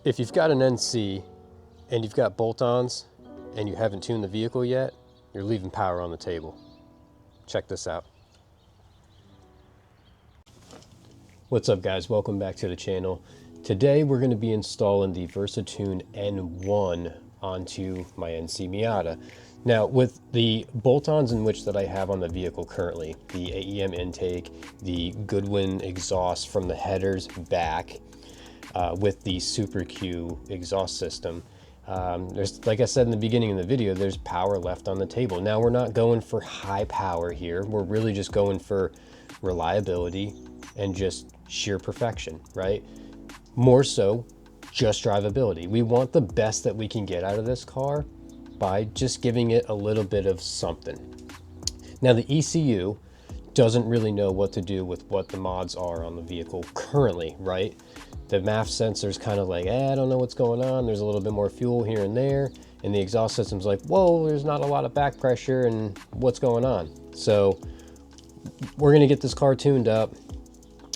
If you've got an NC and you've got bolt-ons and you haven't tuned the vehicle yet, you're leaving power on the table. Check this out. What's up, guys? Welcome back to the channel. Today we're going to be installing the Versatuner N1 onto my NC Miata. Now, with the bolt-ons in which that I have on the vehicle currently, the AEM intake, the Goodwin exhaust from the headers back, with the Super Q exhaust system, there's, like I said in the beginning of the video, there's power left on the table. Now, we're not going for high power here. We're really just going for reliability and just sheer perfection, right? More so, just drivability. We want the best that we can get out of this car by just giving it a little bit of something. Now, the ECU doesn't really know what to do with what the mods are on the vehicle currently, right? The MAF sensor's kind of like, I don't know what's going on. There's a little bit more fuel here and there. And the exhaust system's like, whoa, there's not a lot of back pressure and what's going on? So we're gonna get this car tuned up.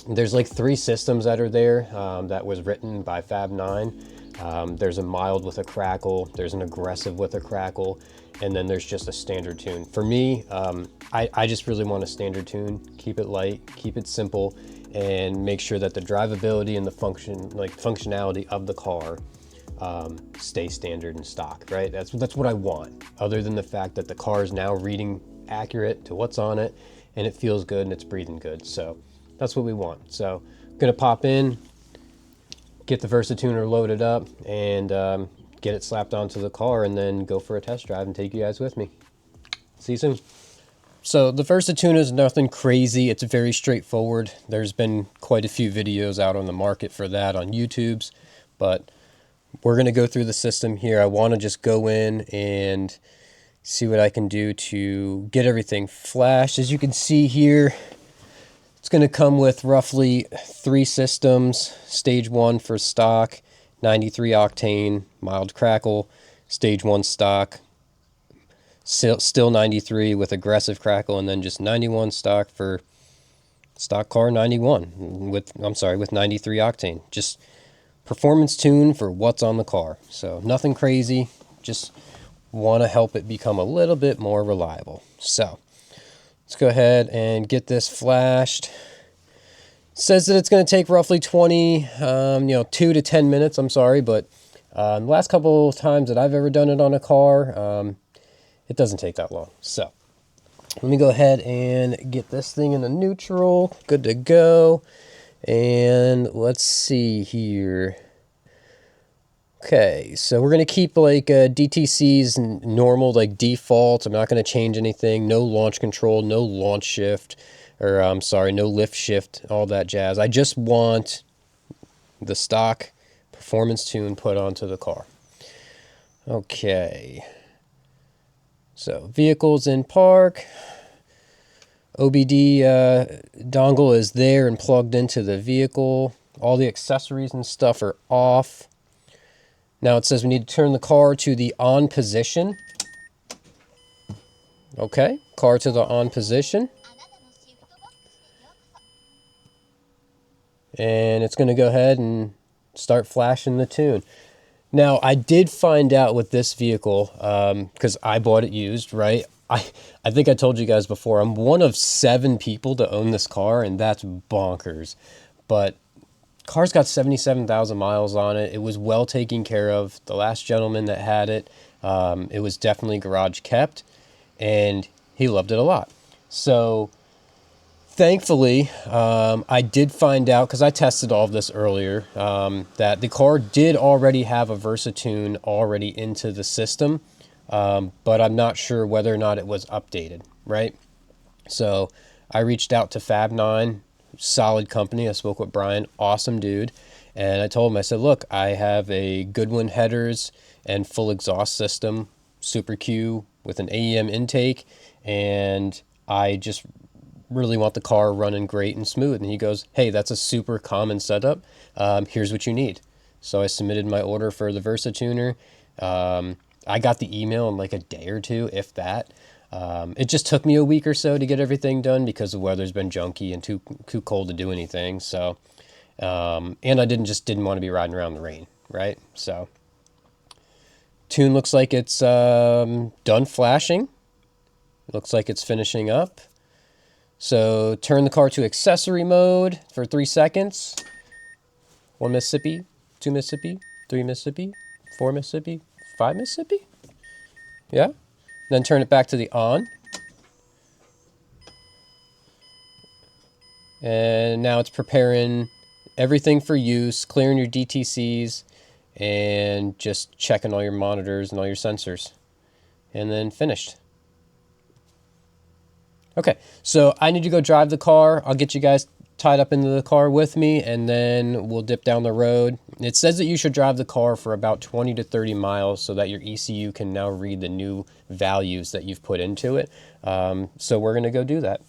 There's like 3 systems that are there that was written by Fab9. There's a mild with a crackle, there's an aggressive with a crackle, and then there's just a standard tune. For me, I just really want a standard tune. Keep it light, keep it simple, and make sure that the drivability and the functionality of the car stay standard and stock, right? That's what I want, other than the fact that the car is now reading accurate to what's on it, and it feels good and it's breathing good. So that's what we want. So I'm gonna pop in, get the Versatuner loaded up, and get it slapped onto the car, and then go for a test drive and take you guys with me. See you soon. So the Versatuner is nothing crazy. It's very straightforward. There's been quite a few videos out on the market for that on YouTube's, but we're gonna go through the system here. I wanna just go in and see what I can do to get everything flashed. As you can see here, it's going to come with roughly 3 systems. Stage 1 for stock, 93 octane, mild crackle. Stage 1 stock, still 93 with aggressive crackle, and then just 91 stock for stock car 91 with 93 octane. Just performance tune for what's on the car. So nothing crazy, just want to help it become a little bit more reliable. So let's go ahead and get this flashed. It says that it's going to take roughly 2 to 10 minutes. I'm sorry, but the last couple of times that I've ever done it on a car, it doesn't take that long. So let me go ahead and get this thing in a neutral. Good to go. And let's see here. Okay, so we're going to keep like DTC's normal, like default. I'm not going to change anything. No launch control, no launch shift, or no lift shift, all that jazz. I just want the stock performance tune put onto the car. Okay, so vehicles in park. OBD dongle is there and plugged into the vehicle. All the accessories and stuff are off. Now it says we need to turn the car to the on position. Okay, car to the on position. And it's going to go ahead and start flashing the tune. Now, I did find out with this vehicle, because I bought it used, right? I think I told you guys before, I'm one of 7 people to own this car, and that's bonkers. But car's got 77,000 miles on it. It was well taken care of. The last gentleman that had it, it was definitely garage kept, and he loved it a lot. So thankfully, I did find out, because I tested all of this earlier, that the car did already have a Versatuner already into the system, but I'm not sure whether or not it was updated, right? So I reached out to Fab9, solid company. I spoke with Brian, awesome dude, and I told him, I said, look, I have a Goodwin headers and full exhaust system, Super Q with an AEM intake, and I just really want the car running great and smooth. And he goes, hey, that's a super common setup. Here's what you need. So I submitted my order for the Versatuner. I got the email in like a day or 2, if that. It just took me a week or so to get everything done because the weather's been junky and too cold to do anything. So, and I didn't want to be riding around in the rain, right? So tune looks like it's done flashing. Looks like it's finishing up. So turn the car to accessory mode for 3 seconds. 1 Mississippi, 2 Mississippi, 3 Mississippi, 4 Mississippi, 5 Mississippi. Yeah. Then turn it back to the on. And now it's preparing everything for use, clearing your DTCs, and just checking all your monitors and all your sensors. And then finished. Okay, so I need to go drive the car. I'll get you guys tied up into the car with me, and then we'll dip down the road. It says that you should drive the car for about 20 to 30 miles so that your ECU can now read the new values that you've put into it. So we're going to go do that.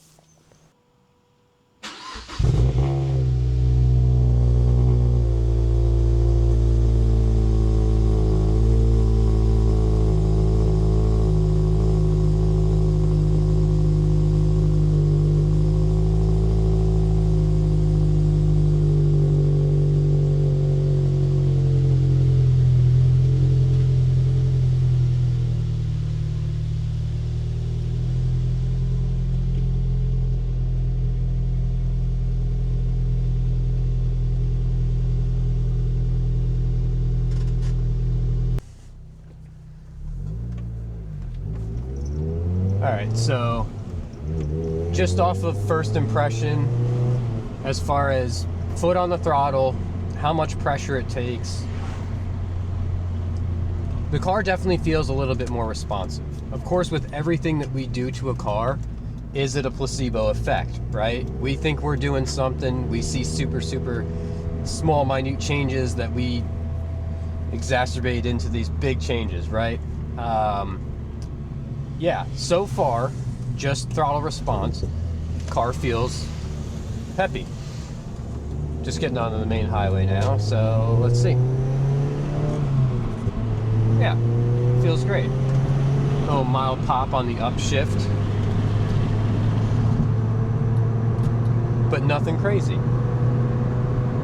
All right, so just off of first impression, as far as foot on the throttle, how much pressure it takes, the car definitely feels a little bit more responsive. Of course, with everything that we do to a car, is it a placebo effect, right? We think we're doing something, we see super small, minute changes that we exacerbate into these big changes, right? Yeah, so far, just throttle response, car feels peppy. Just getting onto the main highway now, so let's see. Yeah, feels great. Oh, mild pop on the upshift, but nothing crazy.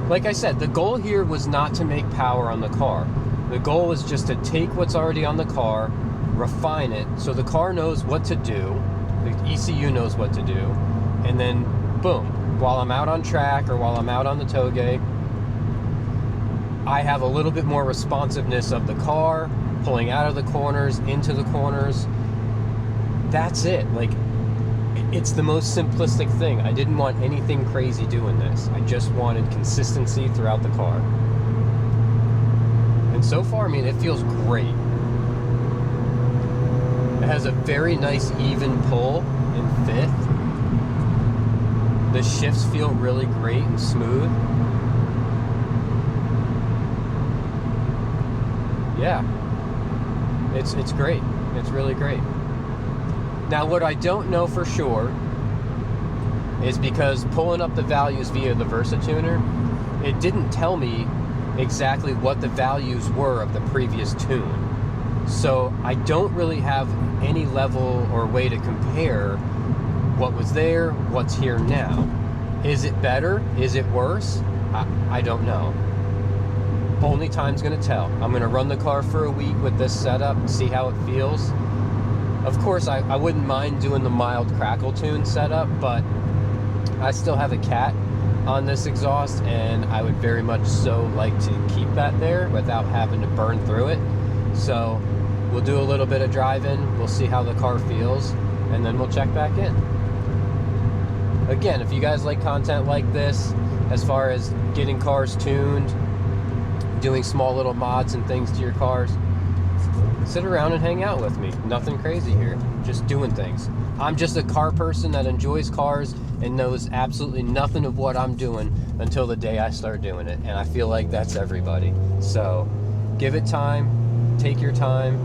Like I said, the goal here was not to make power on the car. The goal was just to take what's already on the car, refine it so the car knows what to do, the ECU knows what to do, and then boom, while I'm out on track or while I'm out on the toge, I have a little bit more responsiveness of the car, pulling out of the corners, into the corners. That's it. Like, it's the most simplistic thing. I didn't want anything crazy doing this. I just wanted consistency throughout the car. And so far, I mean, it feels great. It has a very nice even pull in fifth. The shifts feel really great and smooth. Yeah, it's great. It's really great. Now, what I don't know for sure is because pulling up the values via the Versatuner, it didn't tell me exactly what the values were of the previous tune. So I don't really have any level or way to compare what was there, what's here now. Is it better? Is it worse? I don't know. Only time's gonna tell. I'm gonna run the car for a week with this setup and see how it feels. Of course, I wouldn't mind doing the mild crackle tune setup, but I still have a cat on this exhaust, and I would very much so like to keep that there without having to burn through it. So we'll do a little bit of driving, we'll see how the car feels, and then we'll check back in. Again, if you guys like content like this, as far as getting cars tuned, doing small little mods and things to your cars, sit around and hang out with me. Nothing crazy here, just doing things. I'm just a car person that enjoys cars and knows absolutely nothing of what I'm doing until the day I start doing it. And I feel like that's everybody. So give it time, take your time.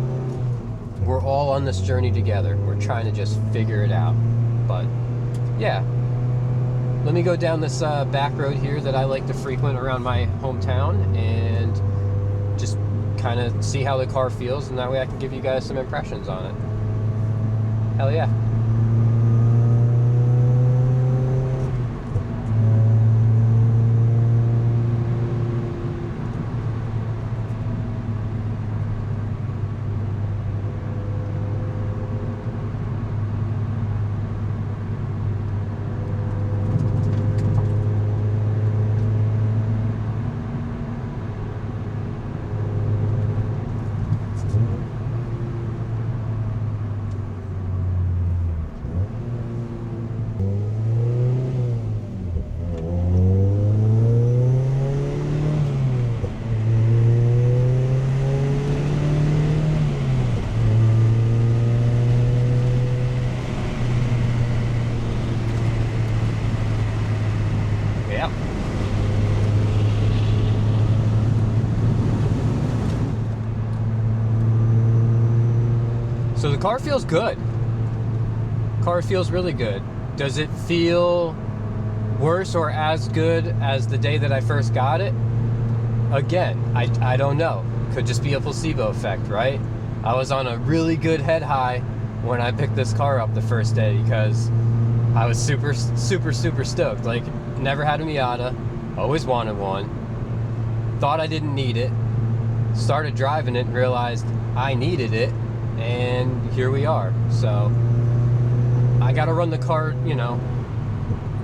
We're all on this journey together. We're trying to just figure it out. But yeah, let me go down this back road here that I like to frequent around my hometown and just kind of see how the car feels, and that way I can give you guys some impressions on it. Hell yeah. So the car feels good. Car feels really good. Does it feel worse or as good as the day that I first got it? Again, I don't know. Could just be a placebo effect, right? I was on a really good head high when I picked this car up the first day because I was super stoked. Like, never had a Miata, always wanted one, thought I didn't need it, started driving it and realized I needed it, and here we are. So I got to run the car, you know,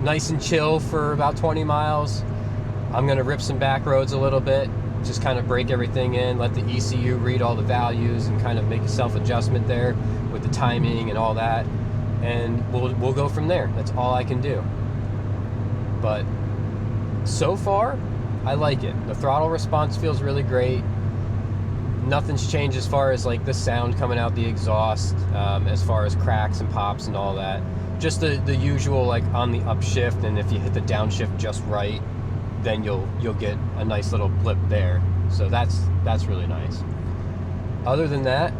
nice and chill for about 20 miles. I'm going to rip some back roads a little bit, just kind of break everything in, let the ECU read all the values and kind of make a self-adjustment there with the timing and all that, and we'll go from there. That's all I can do. But so far, I like it. The throttle response feels really great. Nothing's changed as far as like the sound coming out the exhaust, as far as cracks and pops and all that. Just the usual, like on the upshift, and if you hit the downshift just right, then you'll get a nice little blip there. So that's really nice. Other than that,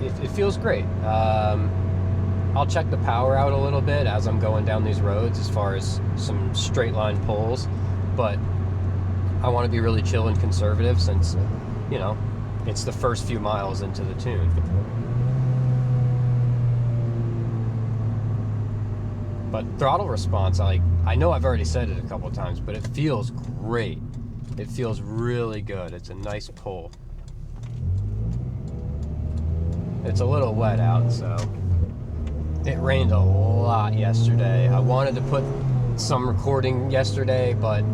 it feels great. I'll check the power out a little bit as I'm going down these roads as far as some straight line pulls, but I want to be really chill and conservative since, you know, it's the first few miles into the tune. But throttle response, I know I've already said it a couple of times, but it feels great. It feels really good. It's a nice pull. It's a little wet out, so it rained a lot yesterday. I wanted to put some recording yesterday, but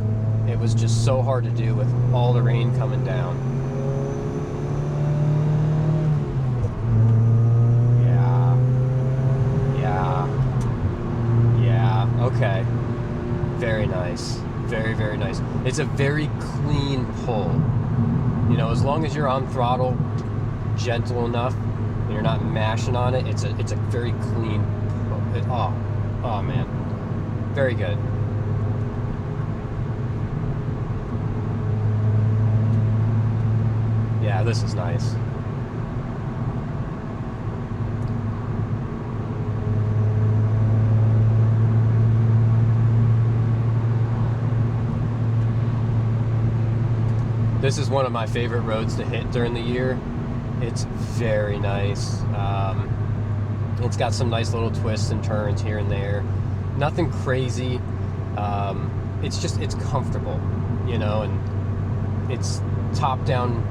it was just so hard to do with all the rain coming down. Okay, very nice, very nice. It's a very clean pull. You know, as long as you're on throttle gentle enough and you're not mashing on it, it's a very clean pull. Oh man, very good. Yeah, this is nice. This is one of my favorite roads to hit during the year. It's very nice. It's got some nice little twists and turns here and there. Nothing crazy. It's comfortable, you know, and it's top-down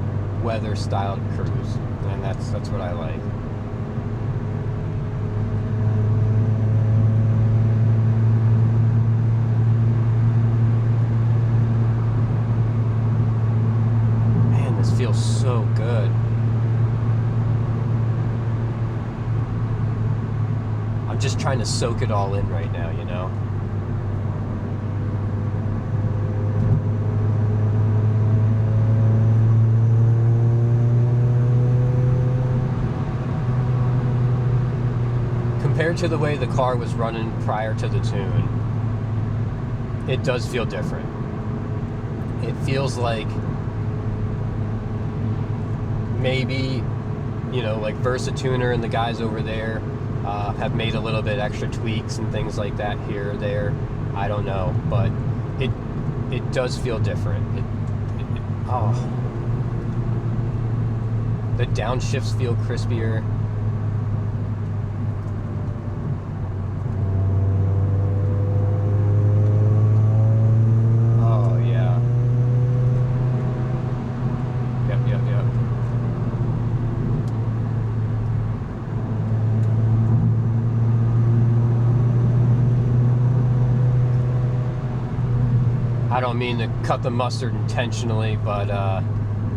weather styled cruise, and that's what I like. Feels so good. I'm just trying to soak it all in right now, you know? Compared to the way the car was running prior to the tune, it does feel different. It feels like maybe, you know, like Versatuner and the guys over there have made a little bit extra tweaks and things like that here or there. I don't know, but it does feel different. The downshifts feel crispier. I don't mean to cut the mustard intentionally, but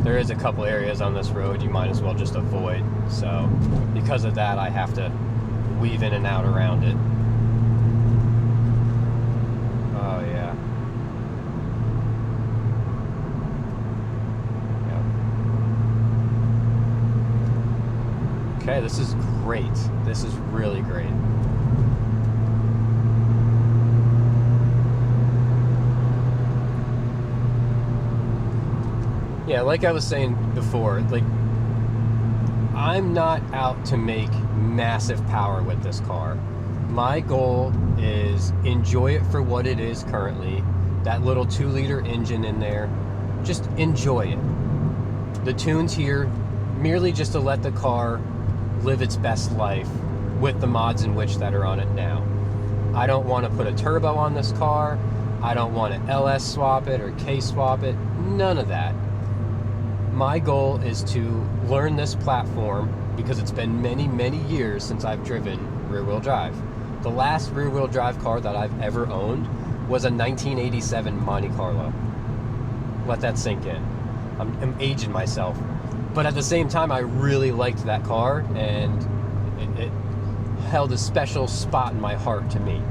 there is a couple areas on this road you might as well just avoid. So because of that, I have to weave in and out around it. Oh yeah. Yep. Okay, this is great. This is really great. Yeah, like I was saying before, like I'm not out to make massive power with this car. My goal is enjoy it for what it is currently. That little 2-liter engine in there, just enjoy it. The tune's here merely just to let the car live its best life with the mods in which that are on it now. I don't want to put a turbo on this car. I don't want to LS swap it or K swap it. None of that. My goal is to learn this platform because it's been many, many years since I've driven rear-wheel drive. The last rear-wheel drive car that I've ever owned was a 1987 Monte Carlo. Let that sink in. I'm aging myself. But at the same time, I really liked that car, and it held a special spot in my heart to me.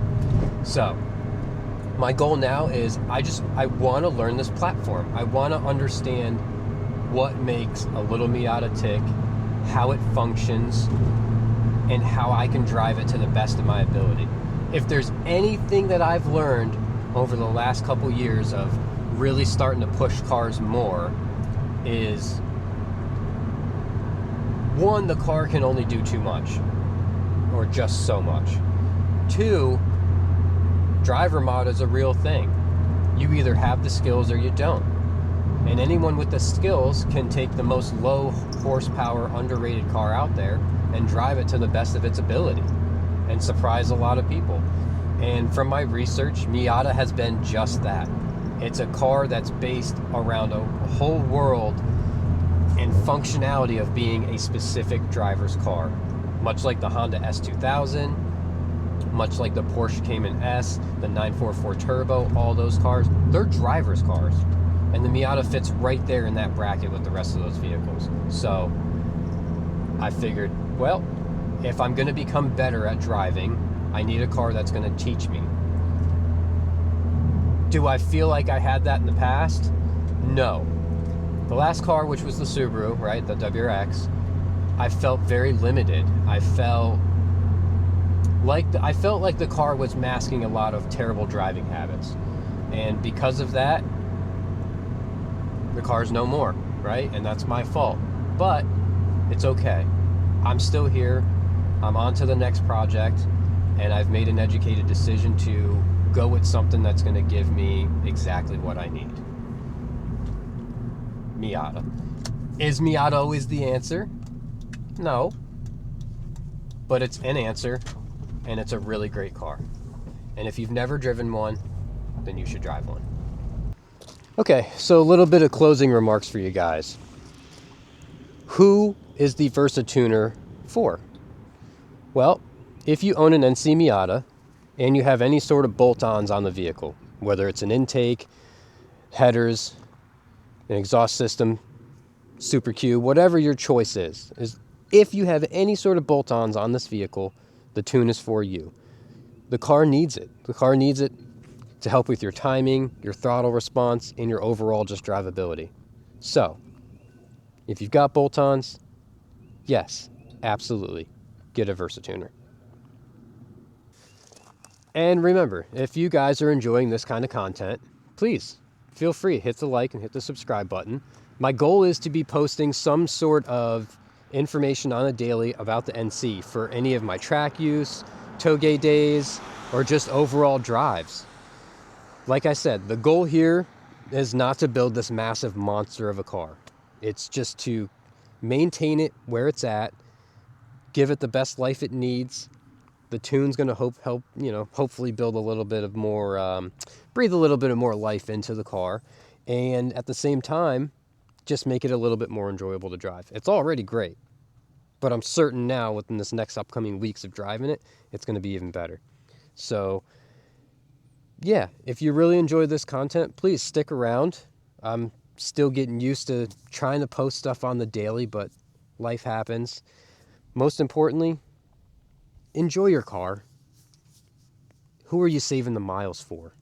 So my goal now is I want to learn this platform. I want to understand what makes a little Miata tick, how it functions, and how I can drive it to the best of my ability. If there's anything that I've learned over the last couple years of really starting to push cars more is, one, the car can only do too much, or just so much. Two, driver mod is a real thing. You either have the skills or you don't. And anyone with the skills can take the most low horsepower, underrated car out there and drive it to the best of its ability and surprise a lot of people. And from my research, Miata has been just that. It's a car that's based around a whole world and functionality of being a specific driver's car. Much like the Honda S2000, much like the Porsche Cayman S, the 944 Turbo, all those cars, they're driver's cars. And the Miata fits right there in that bracket with the rest of those vehicles. So I figured, well, if I'm going to become better at driving, I need a car that's going to teach me. Do I feel like I had that in the past? No. The last car, which was the Subaru, right, the WRX, I felt very limited. I felt like the car was masking a lot of terrible driving habits. And because of that, the car's no more, right? And that's my fault. But it's okay. I'm still here. I'm on to the next project, and I've made an educated decision to go with something that's going to give me exactly what I need. Miata. Is Miata always the answer? No. But it's an answer, and it's a really great car. And if you've never driven one, then you should drive one. Okay, so a little bit of closing remarks for you guys. Who is the Versatuner for? Well, if you own an NC Miata and you have any sort of bolt-ons on the vehicle, whether it's an intake, headers, an exhaust system, Super Q, whatever your choice is if you have any sort of bolt-ons on this vehicle, the tune is for you. The car needs it. The car needs it to help with your timing, your throttle response, and your overall just drivability. So, if you've got bolt-ons, yes, absolutely, get a Versatuner. And remember, if you guys are enjoying this kind of content, please feel free, hit the like and hit the subscribe button. My goal is to be posting some sort of information on a daily about the NC for any of my track use, toge days, or just overall drives. Like I said, the goal here is not to build this massive monster of a car. It's just to maintain it where it's at, give it the best life it needs. The tune's going to hopefully build a little bit of more, breathe a little bit of more life into the car. And at the same time, just make it a little bit more enjoyable to drive. It's already great, but I'm certain now within this next upcoming weeks of driving it, it's going to be even better. So yeah, if you really enjoy this content, please stick around. I'm still getting used to trying to post stuff on the daily, but life happens. Most importantly, enjoy your car. Who are you saving the miles for?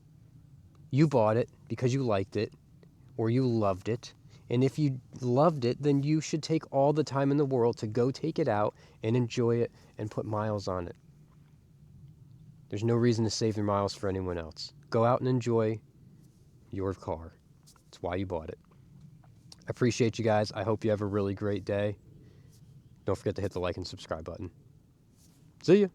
You bought it because you liked it or you loved it. And if you loved it, then you should take all the time in the world to go take it out and enjoy it and put miles on it. There's no reason to save your miles for anyone else. Go out and enjoy your car. It's why you bought it. I appreciate you guys. I hope you have a really great day. Don't forget to hit the like and subscribe button. See ya.